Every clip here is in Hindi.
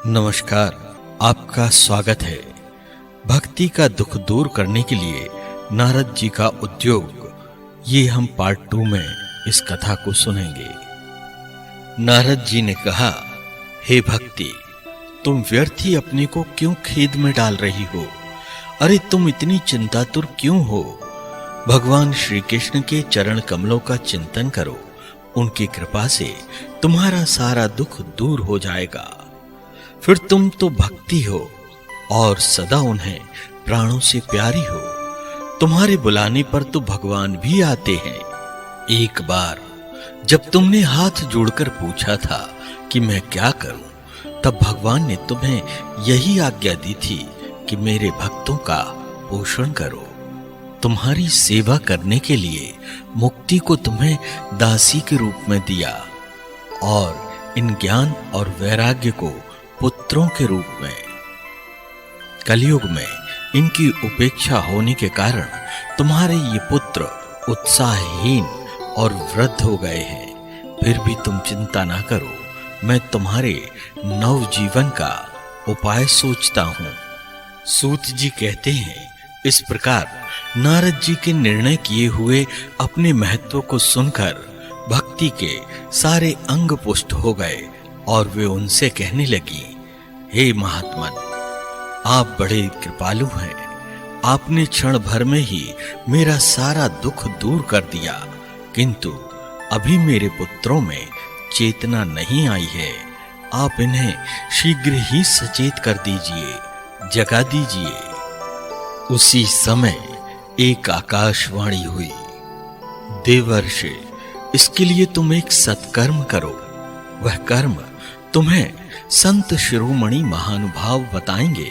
नमस्कार, आपका स्वागत है। भक्ति का दुख दूर करने के लिए नारद जी का उद्योग, ये हम पार्ट 2 में इस कथा को सुनेंगे। नारद जी ने कहा, हे भक्ति, तुम व्यर्थ ही अपने को क्यों खेद में डाल रही हो? अरे तुम इतनी चिंतातुर क्यों हो? भगवान श्री कृष्ण के चरण कमलों का चिंतन करो, उनकी कृपा से तुम्हारा सारा दुख दूर हो जाएगा। फिर तुम तो भक्ति हो और सदा उन्हें प्राणों से प्यारी हो। तुम्हारे बुलाने पर तो भगवान भी आते हैं। एक बार जब तुमने हाथ जोड़कर पूछा था कि मैं क्या करूं, तब भगवान ने तुम्हें यही आज्ञा दी थी कि मेरे भक्तों का पोषण करो। तुम्हारी सेवा करने के लिए मुक्ति को तुम्हें दासी के रूप में दिया और इन ज्ञान और वैराग्य को पुत्रों के रूप में। कलयुग में इनकी उपेक्षा होने के कारण तुम्हारे ये पुत्र उत्साहहीन और वृद्ध हो गए हैं। फिर भी तुम चिंता ना करो, मैं तुम्हारे नव जीवन का उपाय सोचता हूं। सूत जी कहते हैं, इस प्रकार नारद जी के निर्णय किए हुए अपने महत्व को सुनकर भक्ति के सारे अंग पुष्ट हो गए और वे उनसे कहने लगी, हे महात्मन, आप बड़े कृपालु हैं। आपने क्षण भर में ही मेरा सारा दुख दूर कर दिया, किंतु अभी मेरे पुत्रों में चेतना नहीं आई है। आप इन्हें शीघ्र ही सचेत कर दीजिए, जगा दीजिए। उसी समय एक आकाशवाणी हुई, देवर्षि, इसके लिए तुम एक सत्कर्म करो। वह कर्म तुम्हें संत शिरोमणि महानुभाव बताएंगे।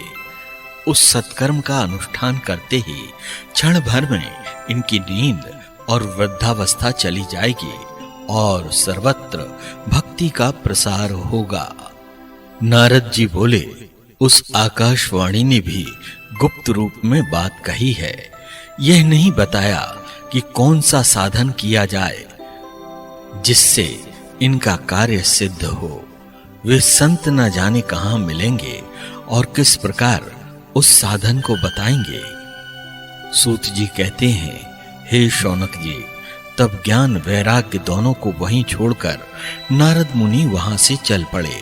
उस सत्कर्म का अनुष्ठान करते ही क्षण भर में इनकी नींद और वृद्धावस्था चली जाएगी और सर्वत्र भक्ति का प्रसार होगा। नारद जी बोले, उस आकाशवाणी ने भी गुप्त रूप में बात कही है। यह नहीं बताया कि कौन सा साधन किया जाए जिससे इनका कार्य सिद्ध हो। वे संत न जाने कहां मिलेंगे और किस प्रकार उस साधन को बताएंगे। सूत जी कहते हैं, हे शौनक जी, तब ज्ञान वैराग्य दोनों को वहीं छोड़कर नारद मुनि वहां से चल पड़े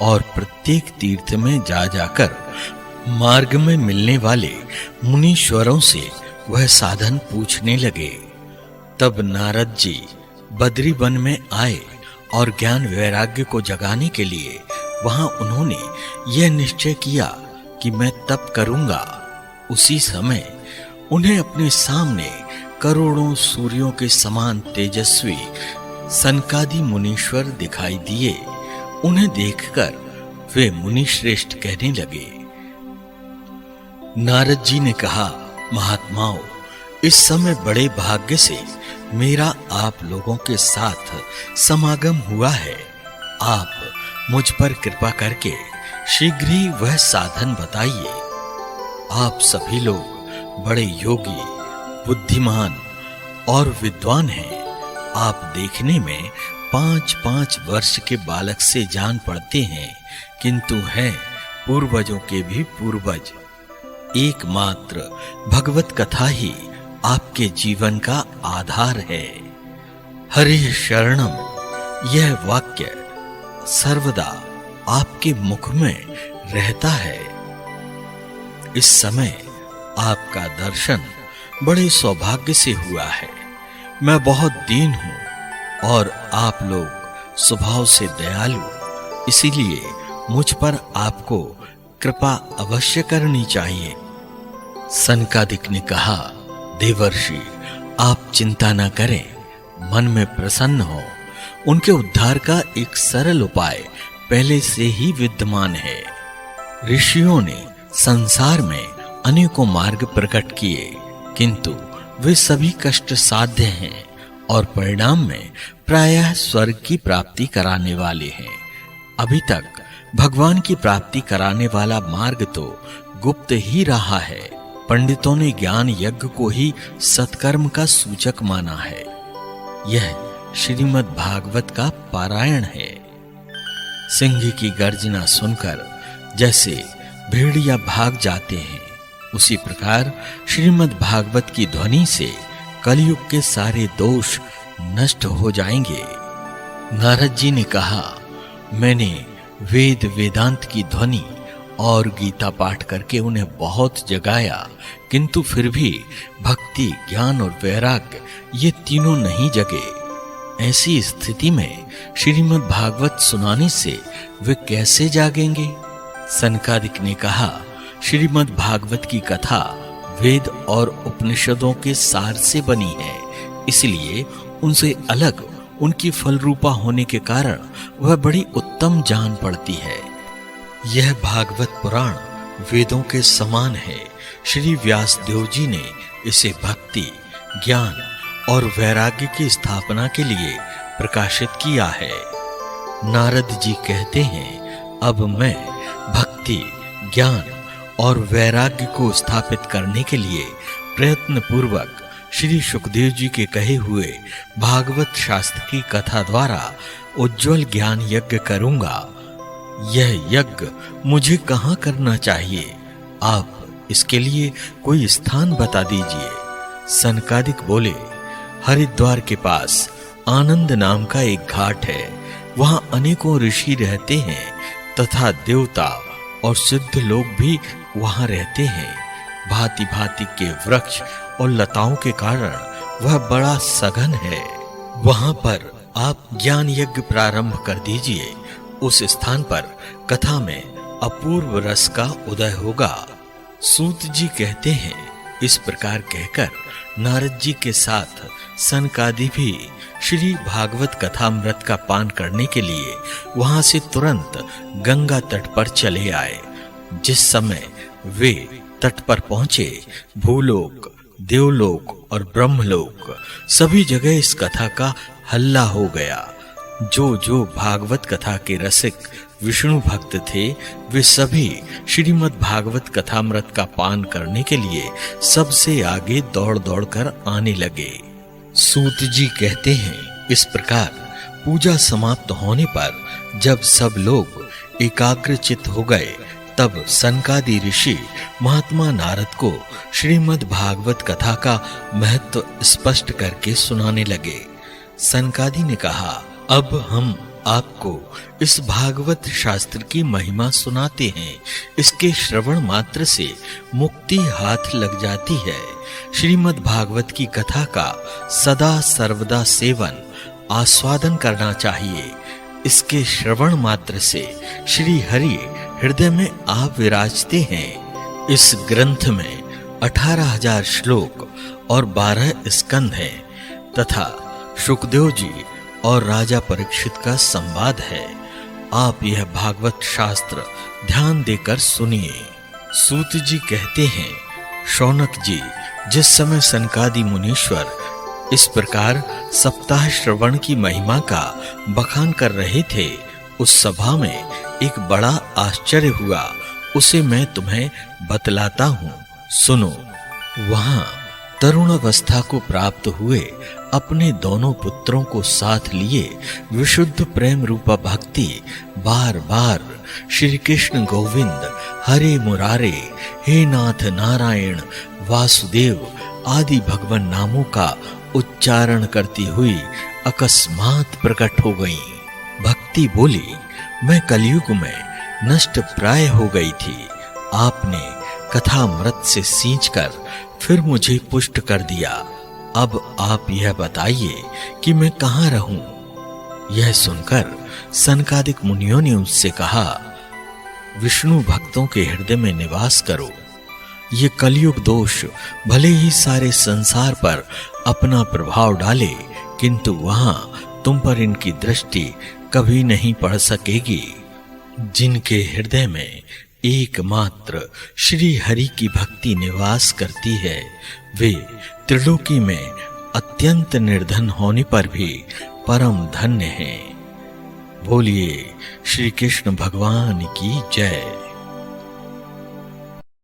और प्रत्येक तीर्थ में जा जाकर मार्ग में मिलने वाले मुनीश्वरों से वह साधन पूछने लगे। तब नारद जी बद्री वन में आए और ज्ञान वैराग्य को जगाने के लिए वहां उन्होंने यह निश्चय किया कि मैं तप करूंगा। उसी समय उन्हें अपने सामने करोड़ों सूर्यों के समान तेजस्वी सनकादि मुनीश्वर दिखाई दिए। उन्हें देखकर वे मुनिश्रेष्ठ कहने लगे। नारद जी ने कहा, महात्माओं, इस समय बड़े भाग्य से मेरा आप लोगों के साथ समागम हुआ है। आप मुझ पर कृपा करके शीघ्र ही वह साधन बताइए। आप सभी लोग बड़े योगी, बुद्धिमान और विद्वान हैं। आप देखने में 5-5 वर्ष के बालक से जान पड़ते हैं, किंतु हैं पूर्वजों के भी पूर्वज। एकमात्र भगवत कथा ही आपके जीवन का आधार है। हरि शरणम, यह वाक्य सर्वदा आपके मुख में रहता है। इस समय आपका दर्शन बड़े सौभाग्य से हुआ है। मैं बहुत दीन हूं और आप लोग स्वभाव से दयालु, इसीलिए मुझ पर आपको कृपा अवश्य करनी चाहिए। सनकादिक ने कहा, देवर्षि, आप चिंता न करें, मन में प्रसन्न हो। उनके उद्धार का एक सरल उपाय पहले से ही विद्यमान है। ऋषियों ने संसार में अनेकों मार्ग प्रकट किए, किंतु वे सभी कष्ट साध्य हैं और परिणाम में प्रायः स्वर्ग की प्राप्ति कराने वाले हैं। अभी तक भगवान की प्राप्ति कराने वाला मार्ग तो गुप्त ही रहा है। पंडितों ने ज्ञान यज्ञ को ही सत्कर्म का सूचक माना है। यह श्रीमद् भागवत का पारायण है। सिंह की गर्जना सुनकर जैसे भेड़िया भाग जाते हैं, उसी प्रकार श्रीमद् भागवत की ध्वनि से कलयुग के सारे दोष नष्ट हो जाएंगे। नारद जी ने कहा, मैंने वेद वेदांत की ध्वनि और गीता पाठ करके उन्हें बहुत जगाया, किंतु फिर भी भक्ति, ज्ञान और वैराग्य ये तीनों नहीं जगे। ऐसी स्थिति में श्रीमद् भागवत सुनाने से वे कैसे जागेंगे? सनकादिक ने कहा, श्रीमद् भागवत की कथा वेद और उपनिषदों के सार से बनी है, इसलिए उनसे अलग उनकी फलरूपा होने के कारण वह बड़ी उत्तम जान पड़ती है। यह भागवत पुराण वेदों के समान है। श्री व्यासदेव जी ने इसे भक्ति, ज्ञान और वैराग्य की स्थापना के लिए प्रकाशित किया है। नारद जी कहते हैं, अब मैं भक्ति, ज्ञान और वैराग्य को स्थापित करने के लिए प्रयत्न पूर्वक श्री सुखदेव जी के कहे हुए भागवत शास्त्र की कथा द्वारा उज्जवल ज्ञान यज्ञ करूंगा। यह यज्ञ मुझे कहाँ करना चाहिए? आप इसके लिए कोई स्थान बता दीजिए। सनकादिक बोले, हरिद्वार के पास आनंद नाम का एक घाट है। वहां अनेकों ऋषि रहते हैं तथा देवता और सिद्ध लोग भी वहां रहते हैं। भांति भांति के वृक्ष और लताओं के कारण वह बड़ा सघन है। वहां पर आप ज्ञान यज्ञ प्रारंभ कर दीजिए। उस स्थान पर कथा में अपूर्व रस का उदय होगा। सूत जी कहते हैं, इस प्रकार कहकर नारद जी के साथ सनकादि भी श्री भागवत कथामृत का पान करने के लिए वहां से तुरंत गंगा तट पर चले आए। जिस समय वे तट पर पहुंचे, भूलोक, देवलोक और ब्रह्मलोक सभी जगह इस कथा का हल्ला हो गया। जो जो भागवत कथा के रसिक विष्णु भक्त थे, वे सभी श्रीमद् भागवत कथामृत का पान करने के लिए सबसे आगे दौड़ दौड़ कर आने लगे। सूत जी कहते हैं, इस प्रकार पूजा समाप्त होने पर जब सब लोग एकाग्रचित्त हो गए, तब सनकादि ऋषि महात्मा नारद को श्रीमद् भागवत कथा का महत्व स्पष्ट करके सुनाने लगे। सनकादि ने कहा, अब हम आपको इस भागवत शास्त्र की महिमा सुनाते हैं। इसके श्रवण मात्र से मुक्ति हाथ लग जाती है। श्रीमद् भागवत की कथा का सदा सर्वदा सेवन, आस्वादन करना चाहिए। इसके श्रवण मात्र से श्री हरि हृदय में आप विराजते हैं। इस ग्रंथ में 18,000 श्लोक और 12 स्कंध हैं तथा सुखदेव जी और राजा परीक्षित का संवाद है। आप यह भागवत शास्त्र ध्यान देकर सुनिए। सूत जी कहते हैं, शौनक जी जिस समय सनकादि मुनीश्वर इस प्रकार सप्ताह श्रवण की महिमा का बखान कर रहे थे, उस सभा में एक बड़ा आश्चर्य हुआ। उसे मैं तुम्हें बतलाता हूँ, सुनो। वहां तरुण अवस्था को प्राप्त हुए अपने दोनों पुत्रों को साथ लिए विशुद्ध प्रेम रूपा भक्ति बार बार श्री कृष्ण गोविंद, हरे मुरारे, हे नाथ नारायण, वासुदेव आदि भगवान नामों का उच्चारण करती हुई अकस्मात प्रकट हो गई। भक्ति बोली, मैं कलयुग में नष्ट प्राय हो गई थी। आपने कथामृत से सींचकर फिर मुझे पुष्ट कर दिया। अब आप यह बताइए कि मैं कहाँ रहूं? यह सुनकर सनकादिक मुनियों ने उससे कहा, विष्णु भक्तों के हृदय में निवास करो। ये कलयुग दोष भले ही सारे संसार पर अपना प्रभाव डाले, किंतु वहां तुम पर इनकी दृष्टि कभी नहीं पड़ सकेगी। जिनके हृदय में एकमात्र श्री हरि की भक्ति निवास करती है, वे त्रिलोकी में अत्यंत निर्धन होने पर भी परम धन्य हैं। बोलिए श्री कृष्ण भगवान की जय।